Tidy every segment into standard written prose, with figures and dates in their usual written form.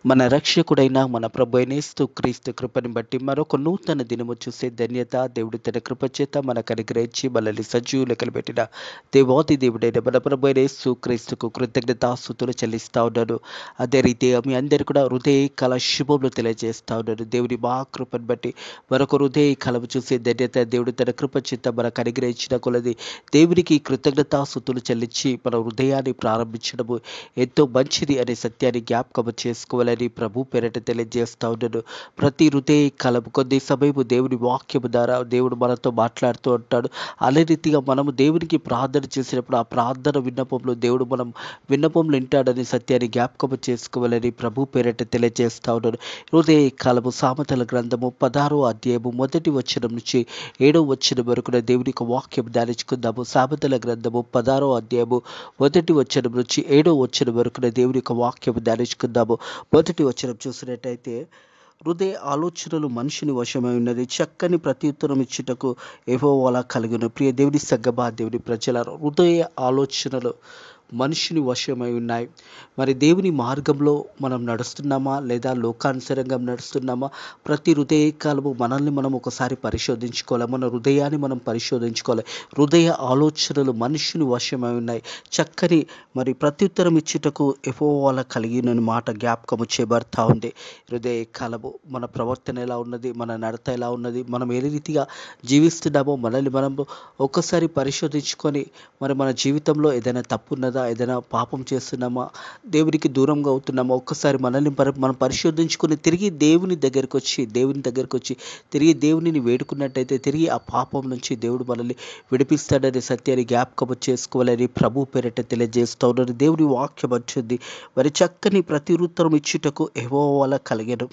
మన రక్షకుడైన మన ప్రభువైన యేసుక్రీస్తు కృపను బట్టి మరొక నూతన దినము చూసే ధన్యత దేవుడు తన కృప చేత మనకు అనుగ్రహించి మనల్ని సజీవులకలు పెట్టిన దేవాతి దేవుడైన మన ప్రభువైన యేసుక్రీస్తుకు కృతజ్ఞతాస్తుతులు చెల్లిస్తా ఉన్నాను. అదే రీతిగా మీ అందరు కూడా హృదయ కళ శుభములు తెలియజేస్తా ఉన్నాను. దేవుడి మా కృపను బట్టి మరొక హృదయ కళము చూసే ధన్యత దేవుడు తన కృప చేత మనకు అనుగ్రహించిన కొలది దేవునికి కృతజ్ఞతాస్తుతులు చెల్లించి మన హృదయాన్ని ప్రారంభించడము ఎంతో మంచిది అనే సత్యాన్ని జ్ఞాపకం చేసుకోవాలని ప్రభు పేరట తెలియజేస్తా ఉన్నాను. ప్రతి హృదయ కలము కొద్ది సమయము దేవుని వాక్యము ద్వారా దేవుడు మనతో మాట్లాడుతూ ఉంటాడు. అదే రీతిగా మనము దేవునికి ప్రార్థన చేసినప్పుడు ఆ ప్రార్థన విన్నపంలో దేవుడు మనం విన్నపంలో వింటాడని సత్యాన్ని జ్ఞాపకం చేసుకోవాలని ప్రభు పేరట తెలియజేస్తా ఉన్నాను. హృదయ కాలము సామెతల గ్రంథము 16వ అధ్యాయము 1వ వచనం నుంచి 7వ వచనం వరకు దేవుని యొక్క వాక్యం ధ్యానించుకుందాము. సామెతల గ్రంథము 16వ అధ్యాయము 1వ వచనం నుంచి 7వ వచనం వరకు దేవుని యొక్క వాక్యం ధ్యానించుకుందాము. 1వ వచనం చూసినట్టయితే, హృదయ ఆలోచనలు మనిషిని వశమై ఉన్నది, చక్కని ప్రత్యుత్తరం ఇచ్చుటకు యెహోవా కలిగిన. ప్రియ దేవుని సగ్గబా దేవుని ప్రజలారా, హృదయ ఆలోచనలు మనిషిని వశమై ఉన్నాయి. మరి దేవుని మార్గంలో మనం నడుస్తున్నామా లేదా లోకానుసరంగా నడుస్తున్నామా? ప్రతి హృదయ కాలము మనల్ని మనం ఒకసారి పరిశోధించుకోవాలి. మన హృదయాన్ని మనం పరిశోధించుకోవాలి. హృదయ ఆలోచనలు మనిషిని వశమై ఉన్నాయి, చక్కని మరి ప్రత్యుత్తరం ఇచ్చుటకు యెహోవా కలిగిన మాట జ్ఞాపకము చేయబడతా ఉంది. హృదయ కాలము మన ప్రవర్తన ఎలా ఉన్నది, మన నడత ఎలా ఉన్నది, మనం ఏ రీతిగా జీవిస్తున్నామో మనల్ని మనం ఒక్కసారి పరిశోధించుకొని మరి మన జీవితంలో ఏదైనా తప్పు ఉన్నదా, ఏదైనా పాపం చేస్తున్నామా, దేవునికి దూరంగా అవుతున్నామా, ఒక్కసారి మనల్ని మనం పరిశోధించుకొని తిరిగి దేవుని దగ్గరికి వచ్చి తిరిగి దేవునిని వేడుకున్నట్టయితే తిరిగి ఆ పాపం నుంచి దేవుడు మనల్ని విడిపిస్తాడనే సత్యాన్ని జ్ఞాపకం చేసుకోవాలని ప్రభు పేరిట తెలియజేస్తూ ఉన్నారు. దేవుని వాక్యం వచ్చింది, మరి చక్కని ప్రతిరుత్తరం ఇచ్చుటకు యెహోవా కలిగెను.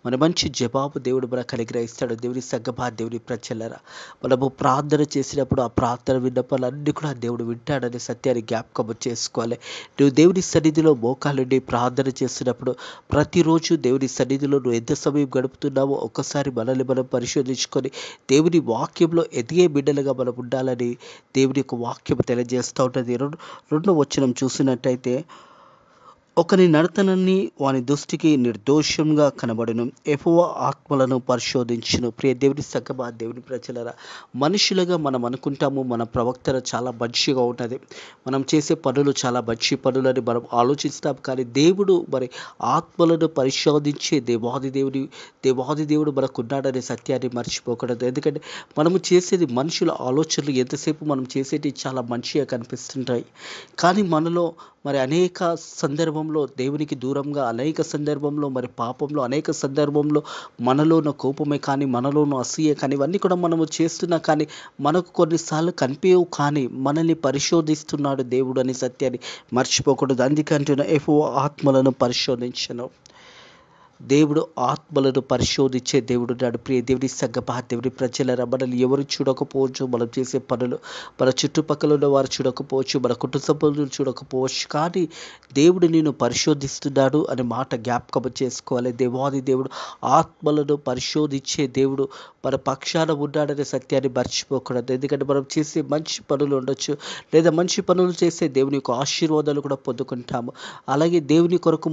మరి మంచి జవాబు దేవుడు మనకు అనుగ్రహిస్తాడు. దేవుని సగ్గబా దేవుని ప్రజలారా, మనము ప్రార్థన చేసినప్పుడు ఆ ప్రార్థన విన్నపాలన్నీ కూడా దేవుడు వింటాడనే సత్యాన్ని జ్ఞాపకం చేసుకోవాలి. నువ్వు దేవుని సన్నిధిలో మోకాలుండి ప్రార్థన చేస్తున్నప్పుడు ప్రతిరోజు దేవుని సన్నిధిలో నువ్వు ఎంత సమయం గడుపుతున్నావో ఒక్కసారి మనల్ని మనం పరిశోధించుకొని దేవుని వాక్యంలో ఎదిగే బిడ్డలుగా మనం ఉండాలని దేవుని యొక్క వాక్యం తెలియజేస్తూ ఉంటుంది. రెండో వచనం చూసినట్టయితే, ఒకని నడతనని వాని దృష్టికి నిర్దోషంగా కనబడును, యెహోవా ఆత్మలను పరిశోధించును. ప్రియ దేవుని సగ్గబా దేవుని ప్రజలారా, మనుషులుగా మనం అనుకుంటాము మన ప్రవర్తన చాలా మంచిగా ఉంటుంది, మనం చేసే పనులు చాలా మంచి పనులని మనం ఆలోచిస్తాం. కానీ దేవుడు మరి ఆత్మలను పరిశోధించే దేవాది దేవుడు మనకు ఉన్నాడనే సత్యాన్ని మర్చిపోకూడదు. ఎందుకంటే మనము చేసేది మనుషుల ఆలోచనలు ఎంతసేపు మనం చేసేటి చాలా మంచిగా కనిపిస్తుంటాయి, కానీ మనలో మరి అనేక సందర్భంలో దేవునికి దూరంగా, అనేక సందర్భంలో మరి పాపంలో, అనేక సందర్భంలో మనలోన కోపమే కానీ, మనలోన అసూయ కానీ, ఇవన్నీ కూడా మనము చేస్తున్నా కానీ మనకు కొన్నిసార్లు కనిపించవు. కానీ మనల్ని పరిశోధిస్తున్నాడు దేవుడు అనే సత్యాన్ని మర్చిపోకూడదు. అందుకంటున్న యెహోవా ఆత్మలను పరిశోధించను. దేవుడు ఆత్మలను పరిశోధించే దేవుడు నాడు. ప్రియ దేవుని సగ్గబా దేవుని ప్రజలారా, మనల్ని ఎవరు చూడకపోవచ్చు, మనం చేసే పనులు మన చుట్టుపక్కల ఉన్న వారు చూడకపోవచ్చు, మన కుటుంబ సభ్యులు చూడకపోవచ్చు, కానీ దేవుడు నేను పరిశోధిస్తున్నాడు అనే మాట జ్ఞాపకం చేసుకోవాలి. దేవాది దేవుడు ఆత్మలను పరిశోధించే దేవుడు మన పక్షాన ఉన్నాడనే సత్యాన్ని మర్చిపోకూడదు. ఎందుకంటే మనం చేసే మంచి పనులు ఉండొచ్చు, లేదా మంచి పనులు చేసే దేవుని యొక్క ఆశీర్వాదాలు కూడా పొందుకుంటాము. అలాగే దేవుని కొరకు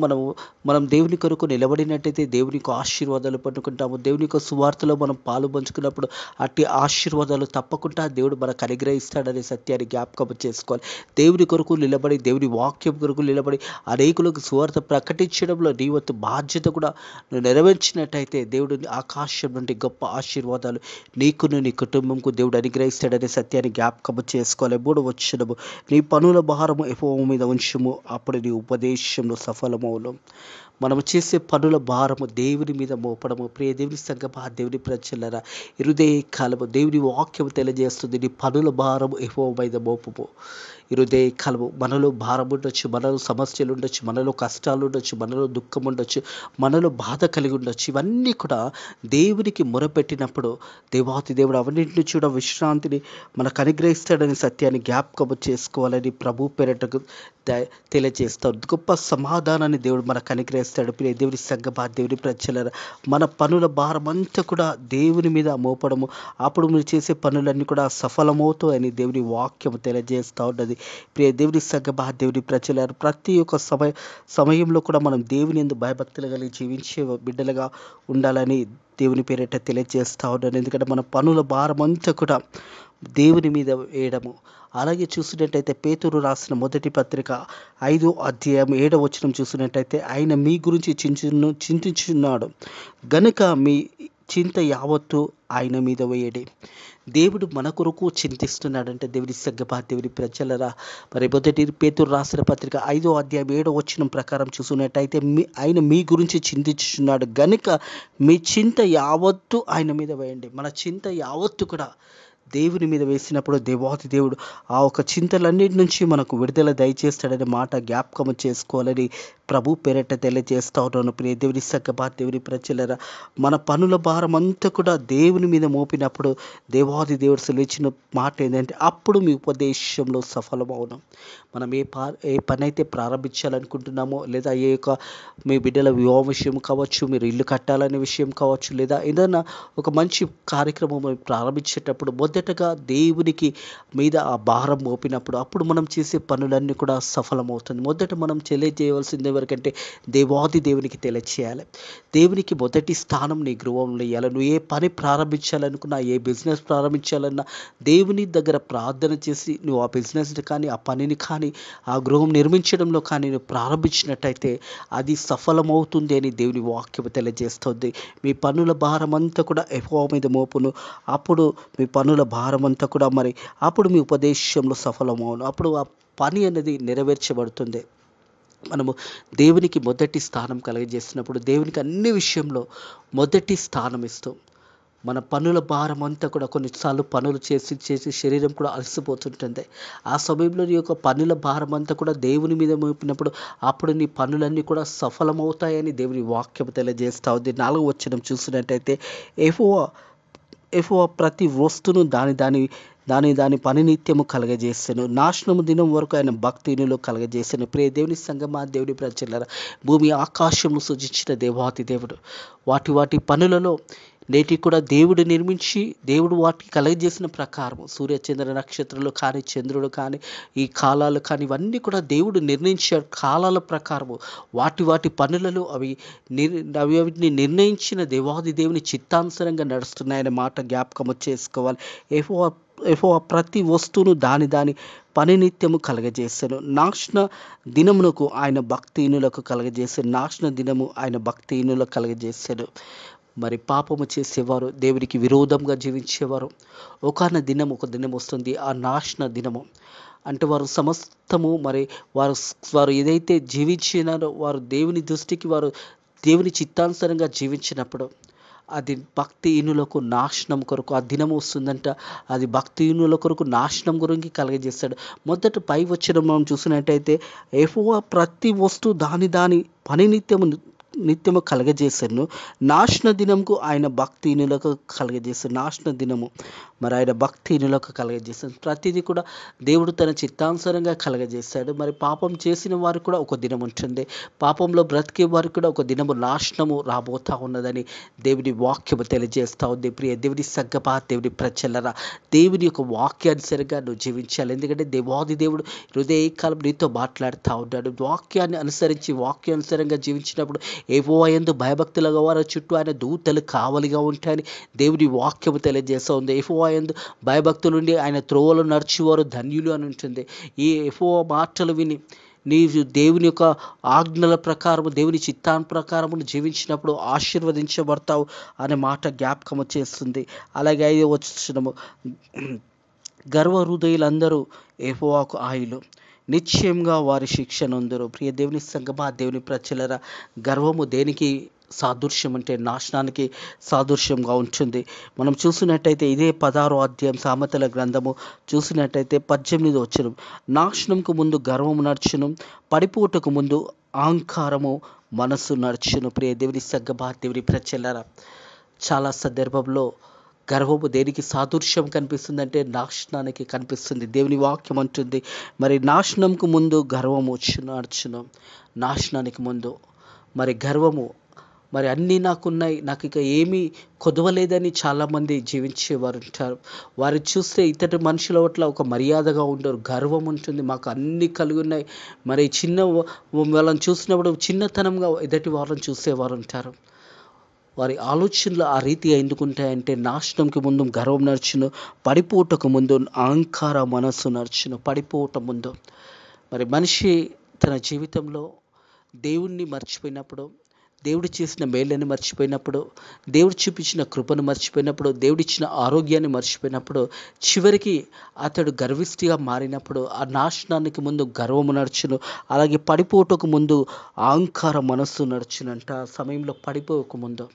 మనం దేవుని కొరకు నిలబడినట్టయితే దేవుని యొక్క ఆశీర్వాదాలు పొందుకుంటాము. దేవుని యొక్క సువార్తలో మనం పాలు పంచుకున్నప్పుడు అట్టి ఆశీర్వాదాలు తప్పకుండా దేవుడు మనకు అనుగ్రహిస్తాడనే సత్యాన్ని జ్ఞాపకం చేసుకోవాలి. దేవుని కొరకు నిలబడి, దేవుని వాక్యం కొరకు నిలబడి అనేకులకు సువార్త ప్రకటించడంలో నీ వంతు బాధ్యత కూడా నువ్వు నెరవేర్చినట్టయితే దేవుడు ఆకాశం నుండి గొప్ప ఆశీర్వాదాలు నీకును నీ కుటుంబంకు దేవుడు అనుగ్రహిస్తాడనే సత్యాన్ని జ్ఞాపకం చేసుకోవాలి. 3వ వచనము, నీ పనుల భారము యెహోవా మీద ఉంచుము, అప్పుడు నీ ఉపదేశంలో సఫలమవును. మనము చేసే పనుల భారము దేవుని మీద మోపడము. ప్రియ దేవుని సగ్గబా దేవుని ప్రజలారా, హృదయ కాలము దేవుని వాక్యం తెలియజేస్తుంది, నీ పనుల భారము యెహోవా మీద మోపము. హృదయ కాలము మనలో భారం ఉండొచ్చు, మనలో సమస్యలు ఉండొచ్చు, మనలో కష్టాలు ఉండొచ్చు, మనలో దుఃఖం ఉండొచ్చు, మనలో బాధ కలిగి ఉండొచ్చు. ఇవన్నీ కూడా దేవునికి మొరపెట్టినప్పుడు దేవాతి దేవుడు అవన్నింటిని చూడ విశ్రాంతిని మనకు అనుగ్రహిస్తాడని సత్యాన్ని జ్ఞాపకం చేసుకోవాలని ప్రభు పేరటకు తెలియజేస్తాడు. గొప్ప సమాధానాన్ని దేవుడు మనకు అనుగ్రహిస్తాడు. ప్రియ దేవుని సగ్గబా దేవుని ప్రజలారా, మన పనుల భారం అంతా కూడా దేవుని మీద మోపడము, అప్పుడు మీరు చేసే పనులన్నీ కూడా సఫలమవుతాయని దేవుని వాక్యం తెలియజేస్తూ ఉన్నది. ప్రియ దేవుని సంగమా, దేవుని ప్రజలారు ప్రతి ఒక్క సమయంలో కూడా మనం దేవుని యందు భయభక్తులు కలిగి జీవించే బిడ్డలుగా ఉండాలని దేవుని పేరిట తెలియజేస్తా ఉన్నాను. ఎందుకంటే మన పనుల భారం అంతా కూడా దేవుని మీద వేయడము. అలాగే చూసినట్టయితే పేతురు రాసిన మొదటి పత్రిక 5వ అధ్యాయం 7వ వచనం చూసినట్టయితే, ఆయన మీ గురించి చింతించున్నాడు గనుక మీ చింత యావత్తు ఆయన మీద వేయడి. దేవుడు మన కొరకు చింతిస్తున్నాడంటే దేవుని సంగమా, దేవుని ప్రజలరా, మరి మొదటి పేతురు రాసిన పత్రిక 5వ అధ్యాయం 7వ వచనం ప్రకారం చూసుకున్నట్టయితే ఆయన మీ గురించి చింతించున్నాడు గనుక మీ చింత యావత్తు ఆయన మీద వేయండి. మన చింత యావత్తు కూడా దేవుని మీద వేసినప్పుడు దేవాది దేవుడు ఆ ఒక చింతలన్నిటి నుంచి మనకు విడుదల దయచేస్తాడనే మాట జ్ఞాపకం చేసుకోవాలని ప్రభు పేరిట తెలియజేస్తా ఉన్నాను. ప్రియ దేవుని సంగమా, దేవుని ప్రజలరా, మన పనుల భారం అంతా కూడా దేవుని మీద మోపినప్పుడు దేవాది దేవుడు సెలవిచ్చిన మాట ఏంటంటే, అప్పుడు మీ ఉపదేశంలో సఫలమవును. మనం ఏ పని అయితే ప్రారంభించాలనుకుంటున్నామో, లేదా ఏ యొక్క మీ బిడ్డల వివాహ విషయం కావచ్చు, మీరు ఇల్లు కట్టాలనే విషయం కావచ్చు, లేదా ఏదైనా ఒక మంచి కార్యక్రమం ప్రారంభించేటప్పుడు మొదటగా దేవునికి మీద ఆ భారం మోపినప్పుడు అప్పుడు మనం చేసే పనులన్నీ కూడా సఫలమవుతుంది. మొదట మనం తెలియజేయవలసింది ఎవరికంటే దేవాది దేవునికి తెలియచేయాలి. దేవునికి మొదటి స్థానం నీ గృహంలో ఇవ్వాలి. నువ్వు ఏ పని ప్రారంభించాలనుకున్నా, ఏ బిజినెస్ ప్రారంభించాలన్నా దేవుని దగ్గర ప్రార్థన చేసి నువ్వు ఆ బిజినెస్ని కానీ, ఆ పనిని కానీ, ఆ గృహం నిర్మించడంలో కానీ నువ్వు ప్రారంభించినట్టయితే అది సఫలమవుతుంది అని దేవుని వాక్యం తెలియజేస్తుంది. మీ పనుల భారం అంతా కూడా యెహోవా మీద మోపును, అప్పుడు మీ పనుల భారం అంతా కూడా అప్పుడు మీ ఉపదేశంలో సఫలమవును. అప్పుడు ఆ పని అనేది నెరవేర్చబడుతుంది. మనము దేవునికి మొదటి స్థానం కలిగజేసినప్పుడు దేవునికి అన్ని విషయంలో మొదటి స్థానం ఇస్తాం. మన పనుల భారం అంతా కూడా కొన్నిసార్లు పనులు చేసి శరీరం కూడా అలసిపోతుంటుంది. ఆ సమయంలో నీ యొక్క పనుల భారం అంతా కూడా దేవుని మీద మోపినప్పుడు అప్పుడు నీ పనులన్నీ కూడా సఫలమవుతాయని దేవుని వాక్యం తెలియజేస్తా ఉంది. 4వ వచనం చూసినట్టయితే, యెహోవా ప్రతి వస్తువును దాని పని నిత్యము కలగజేసాను, నాశనము దినం వరకు ఆయన భక్తిహీనులు కలగజేసాను. ప్రియ దేవుని సంగమా, దేవుని ప్రజలారా, భూమి ఆకాశమును సృజించిన దేవాతి దేవుడు వాటి పనులలో నేటికి కూడా దేవుడు నిర్మించి దేవుడు వాటికి కలగజేసిన ప్రకారం సూర్య చంద్ర నక్షత్రాలు కానీ, చంద్రుడు కానీ, ఈ కాలాలు కానీ ఇవన్నీ కూడా దేవుడు నిర్ణయించే కాలాల ప్రకారము వాటి పనులలో అవిటిని నిర్ణయించిన దేవాది దేవుని చిత్తానుసారంగా నడుస్తున్నాయనే మాట జ్ఞాపకం చేసుకోవాలి. యెహోవా ప్రతి వస్తువును దాని పని నిత్యము కలగజేశాను, నాశన దినమునకు ఆయన భక్తిహీనులకు కలగజేశాను. నాశన దినము ఆయన భక్తిహీనులకు కలగజేశాడు. మరి పాపము చేసేవారు, దేవునికి విరోధంగా జీవించేవారు, ఒక దినం వస్తుంది, ఆ నాశన దినము అంటే వారు సమస్తము వారు ఏదైతే జీవించినారో వారు దేవుని దృష్టికి వారు దేవుని చిత్తానుసారంగా జీవించినప్పుడు అది భక్తిహీనులకు నాశనం కొరకు ఆ దినం వస్తుందంట. అది భక్తిహీనుల కొరకు నాశనం గురించి కలగజేస్తాడు. మొదట పై వచనం మనం చూసినట్టయితే, యెహోవా ప్రతి వస్తువు దాని పని నిత్యము కలగజేశాను, నాశన దినంకు ఆయన భక్తిహీనులకు కలగజేశాను. నాశన దినము ఆయన భక్తిహీనులకు కలగజేశాను. ప్రతిదీ కూడా దేవుడు తన చిత్తానుసారంగా కలగజేశాడు. పాపం చేసిన వారు కూడా ఒక దినం ఉంటుంది, పాపంలో బ్రతికే వారికి కూడా ఒక దినము నాశనము రాబోతా ఉన్నదని దేవుని వాక్యము తెలియజేస్తూ ఉంది. ప్రియ దేవుని సంగమా, దేవుని ప్రజలరా, దేవుని యొక్క వాక్యానుసారంగా నువ్వు జీవించాలి. ఎందుకంటే దేవాది దేవుడు హృదయకాలం నీతో మాట్లాడుతూ ఉన్నాడు. వాక్యాన్ని అనుసరించి వాక్యానుసారంగా జీవించినప్పుడు యెహోవా యందు భయభక్తులుగా వారి చుట్టూ ఆయన దూతలు కావలిగా ఉంటాయని దేవుని వాక్యము తెలియజేస్తూ ఉంది. యెహోవా యందు భయభక్తులు ఉండి ఆయన త్రోవలు నడిచేవారు ధన్యులు అని ఉంటుంది. ఈ యెహోవా మాటలు విని నీవు దేవుని యొక్క ఆజ్ఞల ప్రకారము, దేవుని చిత్తాన్ని ప్రకారము జీవించినప్పుడు ఆశీర్వదించబడతావు అనే మాట జ్ఞాపకము చేస్తుంది. అలాగే 5వ వచనము, గర్వ హృదయులందరూ యెహోవాకు ఆయులు, నిశ్చయంగా వారి శిక్ష నొందురు. ప్రియ దేవుని సంగమా, దేవుని ప్రజలరా, గర్వము దేనికి సాదృశ్యం అంటే నాశనానికి సాదృశ్యంగా ఉంటుంది. మనం చూసినట్టయితే ఇదే 16వ అధ్యాయం సామెతల గ్రంథము చూసినట్టయితే 18వ వచనం, నాశనంకు ముందు గర్వము నడుచును, పడిపోటకు ముందు అహంకారము మనసు నడుచును. ప్రియ దేవుని సంగమా, దేవుని ప్రజలరా, చాలా సందర్భంలో గర్వము దేనికి సాదృశ్యం కనిపిస్తుందంటే నాశనానికి కనిపిస్తుంది. దేవుని వాక్యం అంటుంది, నాశనంకు ముందు గర్వము నడుచును. నాశనానికి ముందు గర్వము మరి అన్నీ నాకున్నాయి, నాకు ఇక ఏమీ కొదవలేదని చాలామంది జీవించేవారు ఉంటారు. వారు చూస్తే ఇతర మనుషుల పట్ల ఒక మర్యాదగా ఉండరు, గర్వం ఉంటుంది, మాకు అన్నీ కలిగి ఉన్నాయి. మరి వాళ్ళని చూసినప్పుడు చిన్నతనంగా ఎదుటి వాళ్ళని చూసేవారు ఉంటారు. వారి ఆలోచనలు ఆ రీతిగా ఎందుకుంటాయంటే, నాశనంకి ముందు గర్వం నడుచును, పడిపోవటకు ముందు అహంకార మనస్సు నడుచును. పడిపోవట ముందు మరి మనిషి తన జీవితంలో దేవుణ్ణి మర్చిపోయినప్పుడు, దేవుడు చేసిన మేళ్ళని మర్చిపోయినప్పుడు, దేవుడు చూపించిన కృపను మర్చిపోయినప్పుడు, దేవుడిచ్చిన ఆరోగ్యాన్ని మర్చిపోయినప్పుడు, చివరికి అతడు గర్విష్ఠిగా మారినప్పుడు ఆ నాశనానికి ముందు గర్వము నడుచును, అలాగే పడిపోవటకు ముందు అహంకార మనస్సు నడుచునంట. ఆ సమయంలో పడిపోక ముందు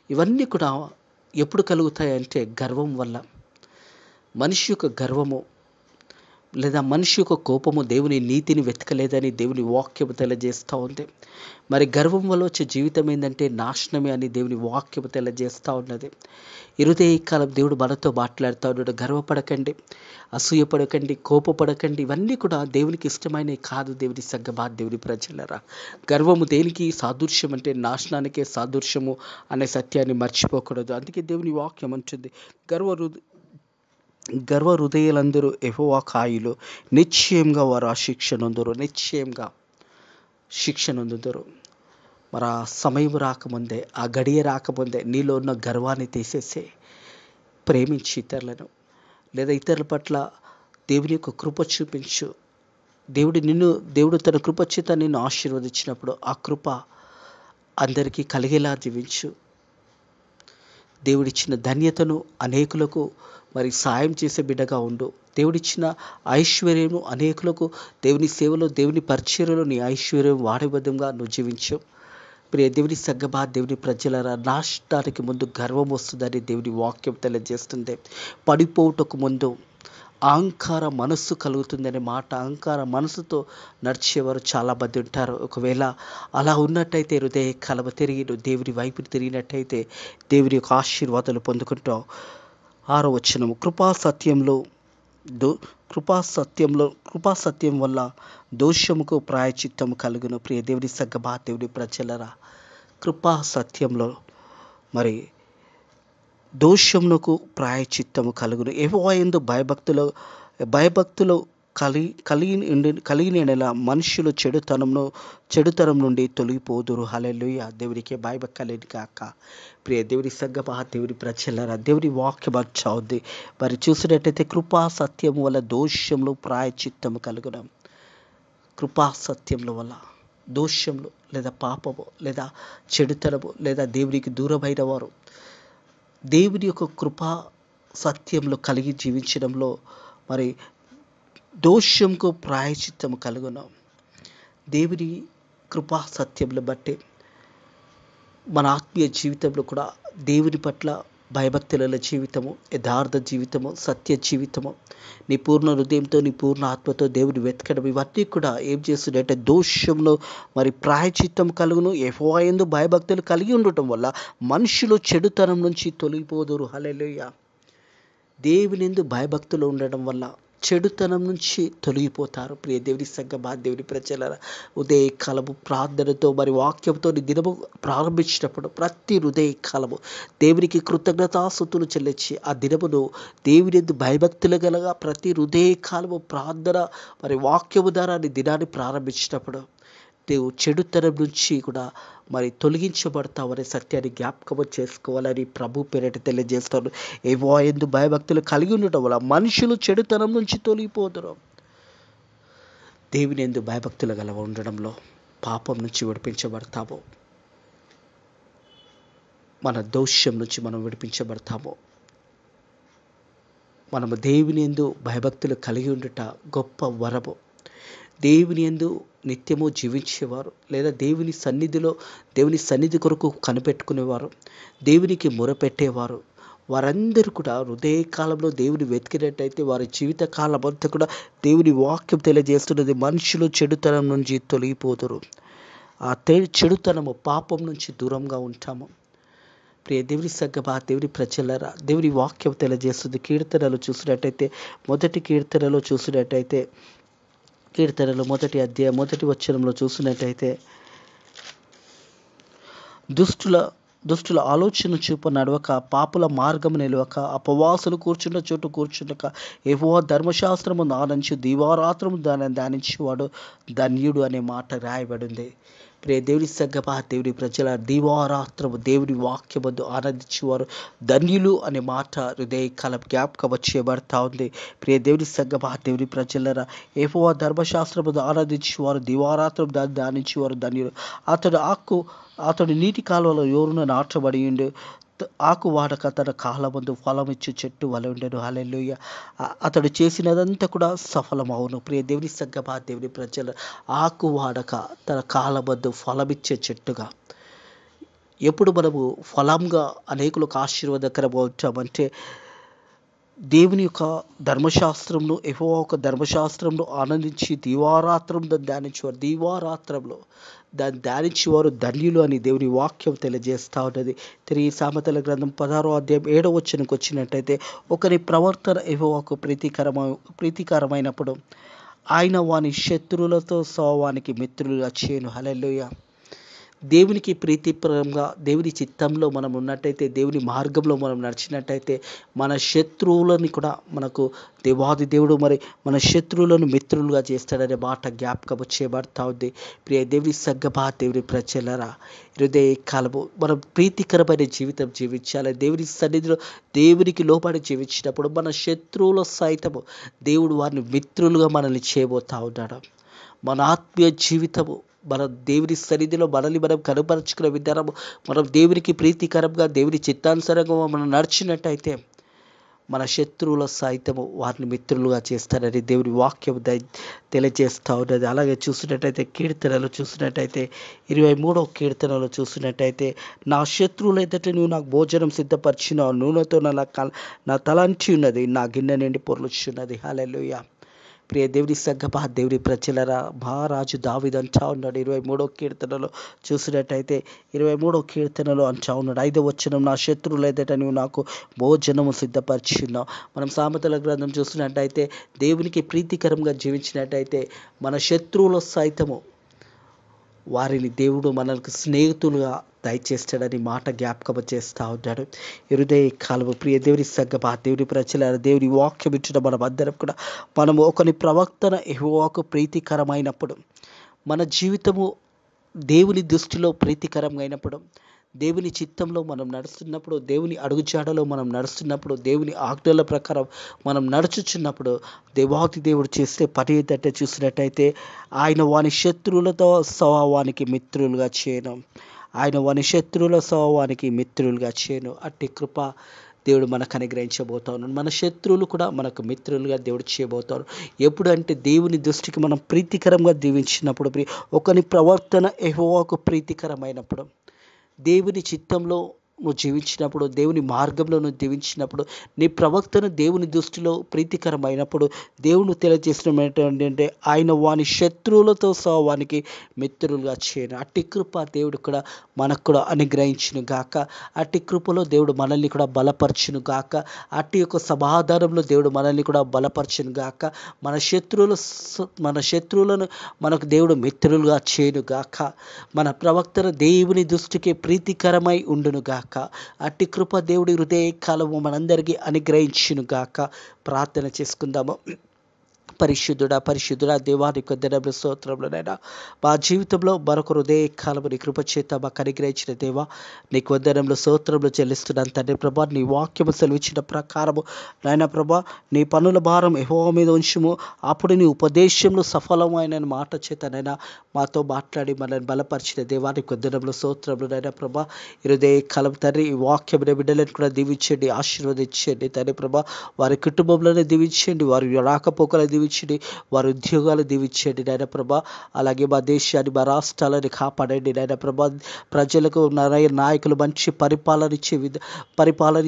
ఇవన్నీ కూడా ఎప్పుడు కలుగుతాయంటే గర్వం వల్ల. మనిషి యొక్క గర్వము లేదా మనిషి యొక్క కోపము దేవుని నీతిని వెతకలేదని దేవుని వాక్యము తెలియజేస్తూ ఉంది. మరి గర్వం వల్ల వచ్చే జీవితం ఏంటంటే నాశనమే అని దేవుని వాక్యము తెలియజేస్తూ ఉన్నది. ఈ కాలం దేవుడు మనతో మాట్లాడుతూ ఉన్నాడు. గర్వపడకండి, అసూయపడకండి, కోపపడకండి. ఇవన్నీ కూడా దేవునికి ఇష్టమైనవి కాదు. దేవుని సంగమా, దేవుని ప్రజలరా, గర్వము దేనికి సాదృశ్యం అంటే నాశనానికే సాదృశ్యము అనే సత్యాన్ని మర్చిపోకూడదు. అందుకే దేవుని వాక్యం అంటుంది, గర్వ హృదయులందరూ యెహోవా కాయులు, నిశ్చయంగా వారు ఆ శిక్ష నొందురు, నిశ్చయంగా శిక్ష నొందుతారు. మరి ఆ సమయం రాకముందే, ఆ గడియ రాకముందే నీలో ఉన్న గర్వాన్ని తీసేసే, ప్రేమించి ఇతరులను లేదా ఇతరుల పట్ల దేవుని యొక్క కృప చూపించు. దేవుడు తన కృప చేత నిన్ను ఆశీర్వదించినప్పుడు ఆ కృప అందరికీ కలిగేలా జీవించు. దేవుడిచ్చిన ధన్యతను అనేకులకు మరి సాయం చేసే బిడ్డగా ఉండు. దేవుడిచ్చిన ఐశ్వర్యము అనేకులకు దేవుని సేవలో, దేవుని పరిచర్యలో నీ ఐశ్వర్యం వాడే విధంగా నువ్వు జీవించు. ప్రియ దేవుని సంగమా, దేవుని ప్రజలరా, నాశనానికి ముందు గర్వం వస్తుందని దేవుని వాక్యం తెలియజేస్తుంది. పడిపోవుటకు ముందు అహంకార మనస్సు కలుగుతుందనే మాట. అహంకార మనసుతో నడిచేవారు చాలామంది ఉంటారు. ఒకవేళ అలా ఉన్నట్టయితే హృదయ కలవ తిరిగి నువ్వు దేవుని వైపు తిరిగినట్టయితే దేవుని యొక్క ఆశీర్వాదాలు పొందుకుంటావు. 6వ వచనం, కృపాసత్యం వల్ల దోషముకు ప్రాయచిత్తము కలుగును. ప్రియ దేవుని సంగమా, దేవుని ప్రజలరా, కృపాసత్యంలో మరి దోషమునకు ప్రాయచిత్తము కలుగును. యెహోవా యందు భయభక్తులు కలిగిన మనుషులు చెడుతనం నుండి తొలగిపోదురు. హల్లెలూయా. దేవునికి భయభక్తి కలిగిన కాక. ప్రియ దేవుని సంగమా, దేవుని ప్రజలరా, దేవుని వాక్యం చదువుద్ది. మరి చూసినట్టయితే కృపా సత్యము వల్ల దోషములు ప్రాయచిత్తము కలుగును. కృపా సత్యముల వల్ల దోషములు లేదా పాపము లేదా చెడుతనము లేదా దేవునికి దూరమైన వారు దేవుని యొక్క కృపా సత్యంలో కలిగి జీవించడంలో మరి దోషంకు ప్రాయచిత్తము కలుగును. దేవుని కృపా సత్యంలో బట్టి మన ఆత్మీయ జీవితంలో కూడా దేవుని పట్ల భయభక్తుల జీవితము, యథార్థ జీవితము, సత్య జీవితము, నీ పూర్ణ హృదయంతో, నీ పూర్ణ ఆత్మతో దేవుని వెతకడం, ఇవన్నీ కూడా ఏం చేస్తుందంటే దోషంలో మరి ప్రాయచిత్తం కలుగును. యెహోవా యందు భయభక్తులు కలిగి ఉండటం వల్ల మనుషులు చెడుతనం నుంచి తొలగిపోదురు. హల్లెలూయా. దేవుని యందు భయభక్తులు ఉండడం వల్ల చెడుతనం నుంచి తొలగిపోతారు. ప్రియ దేవుని సంగమా, దేవుని ప్రజలరా, ఉదయ కాలము ప్రార్థనతో మరి వాక్యంతో దినము ప్రారంభించినప్పుడు ప్రతి హృదయ కాలము దేవునికి కృతజ్ఞతాస్తుతులు చెల్లించి ఆ దినమును దేవుని యందు భయభక్తులు గలగా ప్రతి హృదయ కాలము ప్రార్థన మరి వాక్యము ద్వారా దినాన్ని ప్రారంభించినప్పుడు దేవుడు చెడుతనం నుంచి కూడా మరి తొలగించబడతామనే సత్యాన్ని జ్ఞాపకం చేసుకోవాలని ప్రభు పేరిట తెలియజేస్తాను. యెహోవా యందు భయభక్తులు కలిగి ఉండటం వల్ల మనుషులు చెడుతనం నుంచి తొలగిపోతారు. దేవుని యందు భయభక్తులు గల ఉండడంలో పాపం నుంచి విడిపించబడతాము. మన దోషం నుంచి మనం విడిపించబడతాము. మనము దేవుని యందు భయభక్తులు కలిగి ఉండుట గొప్ప వరము. దేవుని యందు నిత్యము జీవించేవారు లేదా దేవుని సన్నిధి కొరకు కనిపెట్టుకునేవారు, దేవునికి మొరపెట్టేవారు, వారందరూ కూడా హృదయ కాలంలో దేవుని వెతికినట్టయితే వారి జీవిత కాలం అంతా కూడా దేవుని వాక్యం తెలియజేస్తున్నది, మనుషులు చెడుతనం నుంచి తొలగిపోతారు. ఆ చెడుతనము పాపం నుంచి దూరంగా ఉంటాము. ప్రియ దేవుని సంగమా, దేవుని ప్రజలరా, దేవుని వాక్యం తెలియజేస్తుంది. మొదటి కీర్తనలో చూసినట్టయితే కీర్తనలు 1వ అధ్యాయం 1వ వచనంలో చూసినట్టయితే దుష్టుల దుష్టుల ఆలోచన చూపు నడవక, పాపుల మార్గం నిలవక, అపవాసులు కూర్చున్న చోటు కూర్చుండక, యెహోవా ధర్మశాస్త్రము ఆనందించి దీవారాత్రము దాన్ని ధ్యానించేవాడు ధన్యుడు అనే మాట రాయబడింది. ప్రియ దేవుని సంగమా, దేవుని ప్రజల దీవారాత్రము దేవుని వాక్యమందు ఆనందించేవారు ధన్యులు అనే మాట హృదయకాలం జ్ఞాపకం చేయబడతా ఉంది. ప్రియ దేవుని సంగమా, దేవుని ప్రజలరా, యెహోవా ధర్మశాస్త్రము ఆనందించేవారు దీవారాత్రం దాన్ని ధ్యానించేవారు ధన్యులు. అతడు నీటి కాలువలో యోరున నాటబడి ఉండు, ఆకు వాడక తన కాలమందు ఫలమిచ్చు చెట్టు వలె ఉండెను. హల్లెలూయా. అతడు చేసినదంతా కూడా సఫలమవును. ప్రియ దేవుని సంగమా, దేవుని ప్రజల ఆకు వాడక తన కాలమందు ఫలమిచ్చే చెట్టుగా, ఎప్పుడు మనము ఫలంగా అనేకులకు ఆశీర్వాదకరంగా ఉంటామంటే దేవుని యొక్క ధర్మశాస్త్రంలో, యెహోవా యొక్క ధర్మశాస్త్రంలో ఆనందించి దీవారాత్రం దాన్ని ధ్యానించేవారు దీవారాత్రంలో దాన్ని ధ్యానించేవారు ధన్యులు అని దేవుని వాక్యం తెలియజేస్తూ ఉన్నది. తిరిగి సామెతల గ్రంథం 16వ అధ్యాయం 7వ వచనంకి వచ్చినట్టయితే, ఒకరి ప్రవర్తన యెహోవాకు ప్రీతికరమైనప్పుడు ఆయన వాని శత్రువులతో వానికి మిత్రులుగా చేయను. హల్లెలూయా. దేవునికి ప్రీతిపరంగా దేవుని చిత్తంలో మనం ఉన్నట్టయితే, దేవుని మార్గంలో మనం నడిచినట్టయితే, మన శత్రువులని కూడా మనకు దేవాది దేవుడు మరి మన శత్రువులను మిత్రులుగా చేస్తాడనే మాట జ్ఞాపకం చేయబడతా ఉంది. ప్రియ దేవుని సంగమా, దేవుని ప్రజలరా, హృదయ కాలము మనం ప్రీతికరమైన జీవితం జీవించాలి. దేవుని సన్నిధిలో దేవునికి లోబడి జీవించినప్పుడు మన శత్రువుల సైతము దేవుడు వారిని మిత్రులుగా మనల్ని చేయబోతా ఉన్నాడు. మన ఆత్మీయ జీవితము, మన దేవుని సన్నిధిలో మనల్ని మనం కనపరుచుకునే విధానము, మనం దేవునికి ప్రీతికరంగా దేవుని చిత్తానుసారంగా మనం నడిచినట్టయితే మన శత్రువుల సైతము వారిని మిత్రులుగా చేస్తారని దేవుని వాక్యం తెలియజేస్తూ ఉన్నది. అలాగే చూసినట్టయితే కీర్తనలు చూసినట్టయితే 23వ కీర్తనలో చూసినట్టయితే, నా శత్రువులు ఎదుట నువ్వు నాకు భోజనం సిద్ధపరిచిన నూనెతో నా తలంచి ఉన్నది, నా గిన్నె నిండి పొర్లుచున్నది. హల్లెలూయా. ప్రియ దేవుని సంగమా, దేవుని ప్రజలరా, మహారాజు దావీదు అంటా ఉన్నాడు 23వ కీర్తనలో చూసినట్టయితే, 23వ కీర్తనలో అంటా ఉన్నాడు 5వ వచనం, నా శత్రువులు ఎదుట నువ్వు నాకు భోజనము సిద్ధపరిచున్నావు. మనం సామెతల గ్రంథం చూసినట్టయితే, దేవునికి ప్రీతికరంగా జీవించినట్టయితే మన శత్రువుల సైతము వారిని దేవుడు మనకు స్నేహితులుగా దయచేస్తాడని మాట జ్ఞాపకం చేస్తూ ఉంటాడు. హృదయ కాలము ప్రియ దేవుని సంగమా, దేవుని ప్రజల దేవుని వాక్యం ఇచ్చిన మనం అందరం కూడా మనము ఒకని ప్రవర్తన యెహోవాకు ప్రీతికరమైనప్పుడు, మన జీవితము దేవుని దృష్టిలో ప్రీతికరంగా అయినప్పుడు, దేవుని చిత్తంలో మనం నడుస్తున్నప్పుడు, దేవుని అడుగుజాడలో మనం నడుస్తున్నప్పుడు, దేవుని ఆజ్ఞల ప్రకారం మనం నడుచుచున్నప్పుడు, దేవాతి దేవుడు చేసే పని ఏంటంటే చూసినట్టయితే, ఆయన వాని శత్రువులతో వానికి మిత్రులుగా చేయను. ఆయన వాని శత్రువుల వానికి మిత్రులుగా చేయను. అట్టి కృప దేవుడు మనకు అనుగ్రహించబోతా ఉన్నాడు. మన శత్రువులు కూడా మనకు మిత్రులుగా దేవుడు చేయబోతాడు. ఎప్పుడు అంటే దేవుని దృష్టికి మనం ప్రీతికరంగా జీవించినప్పుడు, ఒకని ప్రవర్తన యెహోవాకు ప్రీతికరమైనప్పుడు, దేవుని చిత్తంలో నువ్వు జీవించినప్పుడు, దేవుని మార్గంలో నువ్వు జీవించినప్పుడు, నీ ప్రవక్తను దేవుని దృష్టిలో ప్రీతికరమైనప్పుడు, దేవుడు తెలియజేసిన ఏంటంటే ఆయన వాని శత్రువులతో వానికి మిత్రులుగా చేయను. అట్టి కృప దేవుడు కూడా మనకు కూడా అనుగ్రహించును గాక. అట్టి కృపలో దేవుడు మనల్ని కూడా బలపరచును గాక. అట్టి యొక్క సమాధానంలో దేవుడు మనల్ని కూడా బలపరచును గాక. మన శత్రువులను మనకు దేవుడు మిత్రులుగా చేయను గాక. మన ప్రవక్తను దేవుని దృష్టికి ప్రీతికరమై ఉండును గాక. అట్టి కృప దేవుడి హృదయ కాలము మనందరికీ అనుగ్రహించును గాక. ప్రార్థన చేసుకుందాము. పరిశుద్ధుడా దేవాని కొందరు స్తోత్రములనైనా మా జీవితంలో మరొక హృదయ కాలము నీ కృప చేత మాకు అనుగ్రహించిన దేవా, నీకు వందనములు స్తోత్రములు చెల్లిస్తున్నాను తండ్రి ప్రభా. నీ వాక్యము సెలవిచ్చిన ప్రకారము నాయన ప్రభా, నీ పనుల భారం యెహోవా మీద ఉంచుము, అప్పుడు నీ ఉపదేశంలో సఫలమైన మాట చేతనైనా మాతో మాట్లాడి మనల్ని బలపరిచిన దేవా, నీకు వందనములు స్తోత్రములు నైనా ప్రభా. హృదయ కాలం తండ్రి, ఈ వాక్యం బిడ్డలను కూడా దీవించండి, ఆశీర్వదించండి తండ్రి ప్రభా. వారి కుటుంబంలోనే దీవించండి, వారి రాకపోకలు దీవించండి, వారి ఉద్యోగాలు దీవించండి నాయన ప్రభా. అలాగే మా దేశాన్ని, మా రాష్ట్రాలను కాపాడండి నాయన ప్రభా. ప్రజలకు నాయకులు మంచి పరిపాలన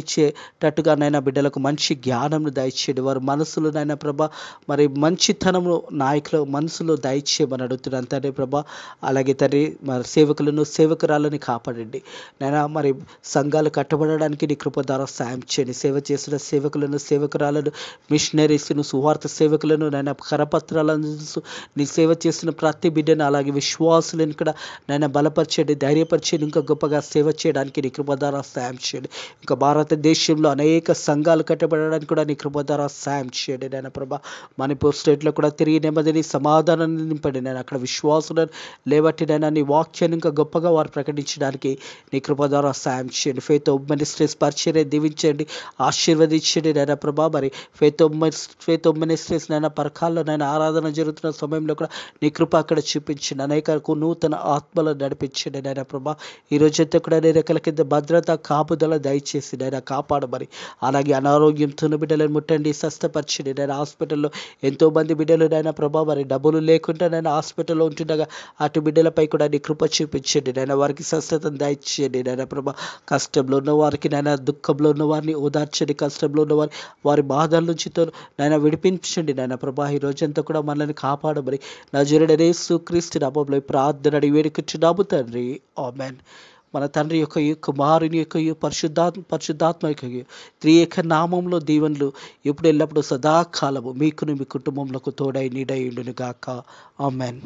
ఇచ్చేటట్టుగా నైనా బిడ్డలకు మంచి జ్ఞానంను దయచేయండి. వారి మనసులు నైనా ప్రభా మరి మంచితనము నాయకుల మనసులో దయచేయమని అడుగుతున్నాను తండ్రి ప్రభా. అలాగే తండ్రి మరి సేవకురాలని కాపాడండి నైనా. మరి సంఘాలు కట్టబడడానికి నీ కృప ద్వారా సాయం చేయండి. సేవ చేసిన సేవకురాలను, మిషనరీస్ను, సువార్త సేవకులను నాయన కరపత్రాలను నీ సేవ చేస్తున్న ప్రతి బిడ్డను అలాగే విశ్వాసులను కూడా నాయన బలపరచండి, ధైర్యపరచండి, ఇంకా గొప్పగా సేవ చేయడానికి నీ కృప ద్వారా సాయం చేయండి. ఇంకా భారతదేశంలో అనేక సంఘాలు కట్టబడడానికి కూడా నీ కృప ద్వారా సాయం చేయండి నాయన ప్రభా. మణిపూర్ స్టేట్లో కూడా తిరిగి నెమ్మదిని సమాధానాన్ని నింపండి నేను అక్కడ విశ్వాసులను లేబట్టి నైనా నీ వాక్యాన్ని ఇంకా గొప్పగా వారు ప్రకటించడానికి నీ కృప ద్వారా సాయం చేయండి. ఫెయిత్ ఆఫ్ మినిస్ట్రీస్ పరిచర్య దీవించండి, ఆశీర్వదించండి నాయన ప్రభా. మరి ఫెయిత్ ఆఫ్ మినిస్ట్రీస్ నైనా పరకాల్లో నైనా ఆరాధన జరుగుతున్న సమయంలో కూడా నీ కృప అక్కడ చూపించండి, అనేకలకు నూతన ఆత్మలను నడిపించండి నాయన ప్రభా. ఈ రోజంతా కూడా నీ రెక్కల కింద భద్రత కాపుదల దయచేసి నైనా కాపాడమని, అలాగే అనారోగ్యంతో బిడ్డలను ముట్టండి, స్వస్థపరచండి నేను హాస్పిటల్లో ఎంతోమంది బిడ్డలు నైనా ప్రభా మరి డబ్బులు లేకుండా నేను హాస్పిటల్లో ఉంటుండగా అటు బిడ్డలపై కూడా నీ కృప చూపించండి నైనా, వారికి స్వస్థతను దయచేయండి నైనా ప్రభా. కష్టంలో ఉన్న వారికి నైనా, దుఃఖంలో ఉన్న వారిని ఓదార్చండి, కష్టంలో ఉన్న వారి బాధల నుంచి నైనా విడిపించండి నైనా ప్రభా. ఈ రోజంతా కూడా మనల్ని కాపాడమని నజరేయుడైన యేసుక్రీస్తు నామములో ఈ ప్రార్థన అడిగి వేడుకుంటున్నాము తండ్రి, ఆమేన్. మన తండ్రి యొక్క కుమారుని యొక్క పరిశుద్ధాత్మ యొక్క త్రియేక నామంలో దీవెనలు ఇప్పుడు ఎల్లప్పుడూ సదాకాలము మీకును మీ కుటుంబంలో తోడై నీడై ఉండును గాక, ఆమేన్.